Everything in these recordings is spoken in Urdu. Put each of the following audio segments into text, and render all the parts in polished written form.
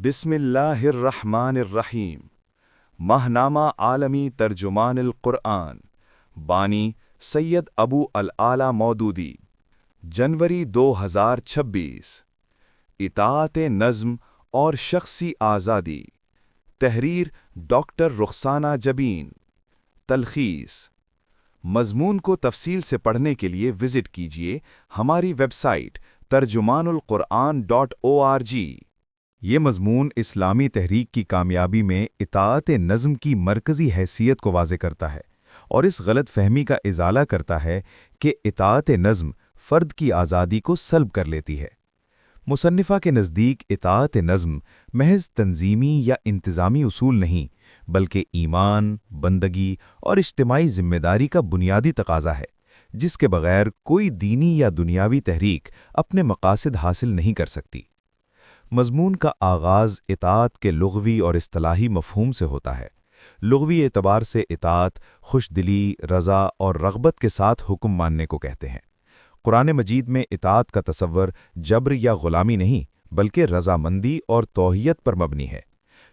بسم اللہ الرحمن الرحیم ماہنامہ عالمی ترجمان القرآن بانی سید ابو العلا مودودی جنوری 2026 اطاعت نظم اور شخصی آزادی تحریر ڈاکٹر رخسانہ جبین تلخیص مضمون کو تفصیل سے پڑھنے کے لیے وزٹ کیجیے ہماری ویب سائٹ ترجمان.org۔ یہ مضمون اسلامی تحریک کی کامیابی میں اطاعت نظم کی مرکزی حیثیت کو واضح کرتا ہے اور اس غلط فہمی کا ازالہ کرتا ہے کہ اطاعت نظم فرد کی آزادی کو سلب کر لیتی ہے۔ مصنفہ کے نزدیک اطاعت نظم محض تنظیمی یا انتظامی اصول نہیں بلکہ ایمان، بندگی اور اجتماعی ذمہ داری کا بنیادی تقاضا ہے، جس کے بغیر کوئی دینی یا دنیاوی تحریک اپنے مقاصد حاصل نہیں کر سکتی۔ مضمون کا آغاز اطاعت کے لغوی اور اصطلاحی مفہوم سے ہوتا ہے۔ لغوی اعتبار سے اطاعت خوش دلی، رضا اور رغبت کے ساتھ حکم ماننے کو کہتے ہیں۔ قرآن مجید میں اطاعت کا تصور جبر یا غلامی نہیں بلکہ رضامندی اور توحیت پر مبنی ہے۔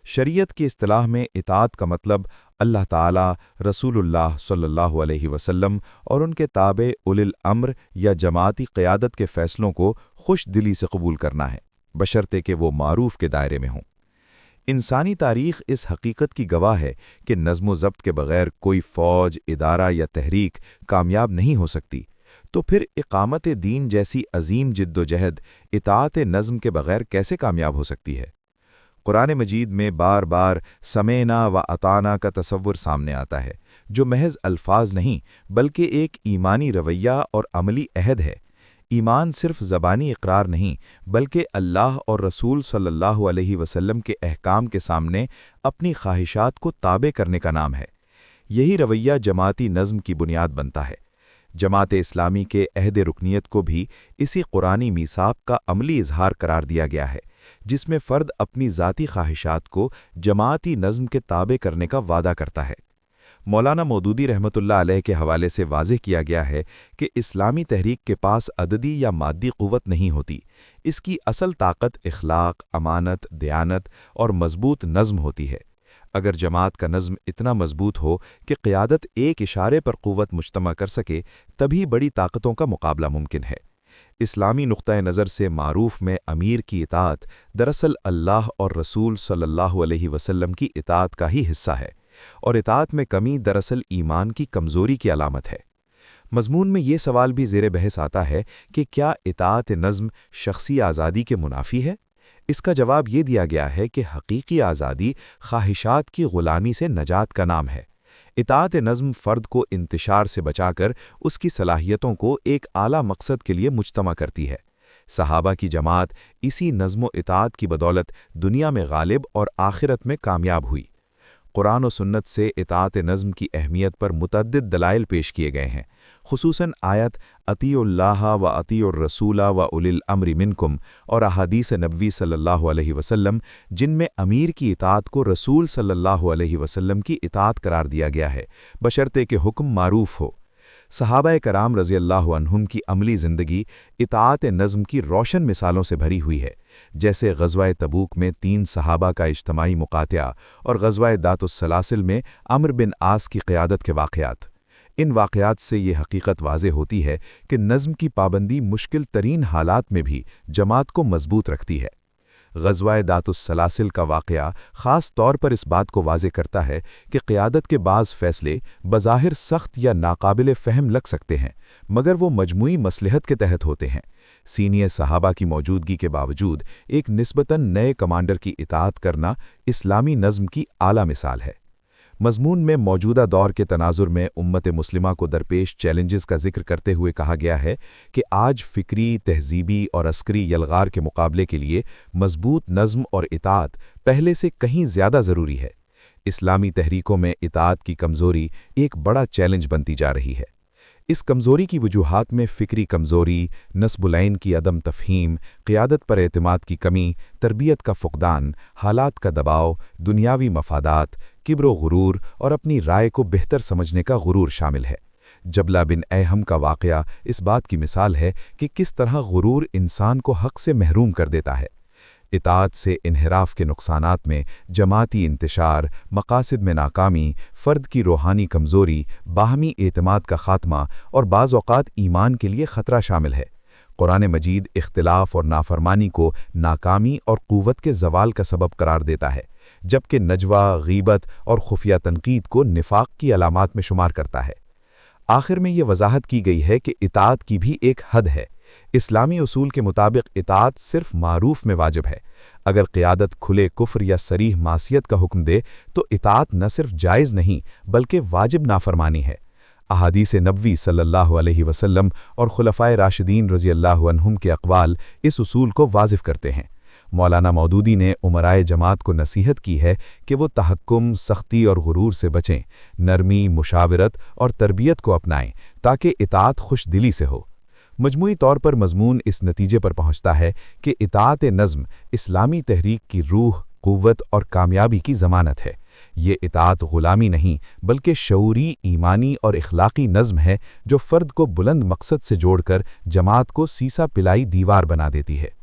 شریعت کی اصطلاح میں اطاعت کا مطلب اللہ تعالی، رسول اللہ صلی اللہ علیہ وسلم اور ان کے تابع اولی الامر یا جماعتی قیادت کے فیصلوں کو خوش دلی سے قبول کرنا ہے، بشرطے کہ وہ معروف کے دائرے میں ہوں۔ انسانی تاریخ اس حقیقت کی گواہ ہے کہ نظم و ضبط کے بغیر کوئی فوج، ادارہ یا تحریک کامیاب نہیں ہو سکتی، تو پھر اقامت دین جیسی عظیم جد و جہد اطاعت نظم کے بغیر کیسے کامیاب ہو سکتی ہے؟ قرآن مجید میں بار بار سمعنا و اطعنا کا تصور سامنے آتا ہے، جو محض الفاظ نہیں بلکہ ایک ایمانی رویہ اور عملی عہد ہے۔ ایمان صرف زبانی اقرار نہیں بلکہ اللہ اور رسول صلی اللہ علیہ وسلم کے احکام کے سامنے اپنی خواہشات کو تابع کرنے کا نام ہے۔ یہی رویہ جماعتی نظم کی بنیاد بنتا ہے۔ جماعت اسلامی کے عہد رکنیت کو بھی اسی قرآنی میثاق کا عملی اظہار قرار دیا گیا ہے، جس میں فرد اپنی ذاتی خواہشات کو جماعتی نظم کے تابع کرنے کا وعدہ کرتا ہے۔ مولانا مودودی رحمۃ اللہ علیہ کے حوالے سے واضح کیا گیا ہے کہ اسلامی تحریک کے پاس عددی یا مادی قوت نہیں ہوتی، اس کی اصل طاقت اخلاق، امانت، دیانت اور مضبوط نظم ہوتی ہے۔ اگر جماعت کا نظم اتنا مضبوط ہو کہ قیادت ایک اشارے پر قوت مجتمع کر سکے، تبھی بڑی طاقتوں کا مقابلہ ممکن ہے۔ اسلامی نقطہ نظر سے معروف میں امیر کی اطاعت دراصل اللہ اور رسول صلی اللہ علیہ وسلم کی اطاعت کا ہی حصہ ہے، اور اطاعت میں کمی دراصل ایمان کی کمزوری کی علامت ہے۔ مضمون میں یہ سوال بھی زیر بحث آتا ہے کہ کیا اطاعت نظم شخصی آزادی کے منافی ہے؟ اس کا جواب یہ دیا گیا ہے کہ حقیقی آزادی خواہشات کی غلامی سے نجات کا نام ہے۔ اطاعت نظم فرد کو انتشار سے بچا کر اس کی صلاحیتوں کو ایک اعلیٰ مقصد کے لیے مجتمع کرتی ہے۔ صحابہ کی جماعت اسی نظم و اطاعت کی بدولت دنیا میں غالب اور آخرت میں کامیاب ہوئی۔ قرآن و سنت سے اطاعت نظم کی اہمیت پر متعدد دلائل پیش کیے گئے ہیں، خصوصاً آیت اطیعوا اللہ و اطیعوا الرسول و اولی الامر منکم اور احادیث نبوی صلی اللہ علیہ وسلم، جن میں امیر کی اطاعت کو رسول صلی اللہ علیہ وسلم کی اطاعت قرار دیا گیا ہے، بشرطے کہ حکم معروف ہو۔ صحابہ کرام رضی اللہ عنہم کی عملی زندگی اطاعت نظم کی روشن مثالوں سے بھری ہوئی ہے، جیسے غزوہ تبوک میں 3 صحابہ کا اجتماعی مقاطعہ اور غزوہ ذات السلاسل میں عمرو بن عاص کی قیادت کے واقعات۔ ان واقعات سے یہ حقیقت واضح ہوتی ہے کہ نظم کی پابندی مشکل ترین حالات میں بھی جماعت کو مضبوط رکھتی ہے۔ غزوہ ذات السلاسل کا واقعہ خاص طور پر اس بات کو واضح کرتا ہے کہ قیادت کے بعض فیصلے بظاہر سخت یا ناقابل فہم لگ سکتے ہیں، مگر وہ مجموعی مصلحت کے تحت ہوتے ہیں۔ سینئر صحابہ کی موجودگی کے باوجود ایک نسبتاً نئے کمانڈر کی اطاعت کرنا اسلامی نظم کی اعلیٰ مثال ہے۔ مضمون میں موجودہ دور کے تناظر میں امت مسلمہ کو درپیش چیلنجز کا ذکر کرتے ہوئے کہا گیا ہے کہ آج فکری، تہذیبی اور عسکری یلغار کے مقابلے کے لیے مضبوط نظم اور اطاعت پہلے سے کہیں زیادہ ضروری ہے۔ اسلامی تحریکوں میں اطاعت کی کمزوری ایک بڑا چیلنج بنتی جا رہی ہے۔ اس کمزوری کی وجوہات میں فکری کمزوری، نصب العین کی عدم تفہیم، قیادت پر اعتماد کی کمی، تربیت کا فقدان، حالات کا دباؤ، دنیاوی مفادات، کبر و غرور اور اپنی رائے کو بہتر سمجھنے کا غرور شامل ہے۔ جبلہ بن ایہم کا واقعہ اس بات کی مثال ہے کہ کس طرح غرور انسان کو حق سے محروم کر دیتا ہے۔ اطاعت سے انحراف کے نقصانات میں جماعتی انتشار، مقاصد میں ناکامی، فرد کی روحانی کمزوری، باہمی اعتماد کا خاتمہ اور بعض اوقات ایمان کے لیے خطرہ شامل ہے۔ قرآن مجید اختلاف اور نافرمانی کو ناکامی اور قوت کے زوال کا سبب قرار دیتا ہے، جبکہ نجوہ، غیبت اور خفیہ تنقید کو نفاق کی علامات میں شمار کرتا ہے۔ آخر میں یہ وضاحت کی گئی ہے کہ اطاعت کی بھی ایک حد ہے۔ اسلامی اصول کے مطابق اطاعت صرف معروف میں واجب ہے۔ اگر قیادت کھلے کفر یا صریح معصیت کا حکم دے تو اطاعت نہ صرف جائز نہیں بلکہ واجب نافرمانی ہے۔ احادیث نبوی صلی اللہ علیہ وسلم اور خلفائے راشدین رضی اللہ عنہم کے اقوال اس اصول کو واضح کرتے ہیں۔ مولانا مودودی نے امرائے جماعت کو نصیحت کی ہے کہ وہ تحکم، سختی اور غرور سے بچیں، نرمی، مشاورت اور تربیت کو اپنائیں تاکہ اطاعت خوش دلی سے ہو۔ مجموعی طور پر مضمون اس نتیجے پر پہنچتا ہے کہ اطاعت نظم اسلامی تحریک کی روح، قوت اور کامیابی کی ضمانت ہے۔ یہ اطاعت غلامی نہیں بلکہ شعوری، ایمانی اور اخلاقی نظم ہے جو فرد کو بلند مقصد سے جوڑ کر جماعت کو سیسا پلائی دیوار بنا دیتی ہے۔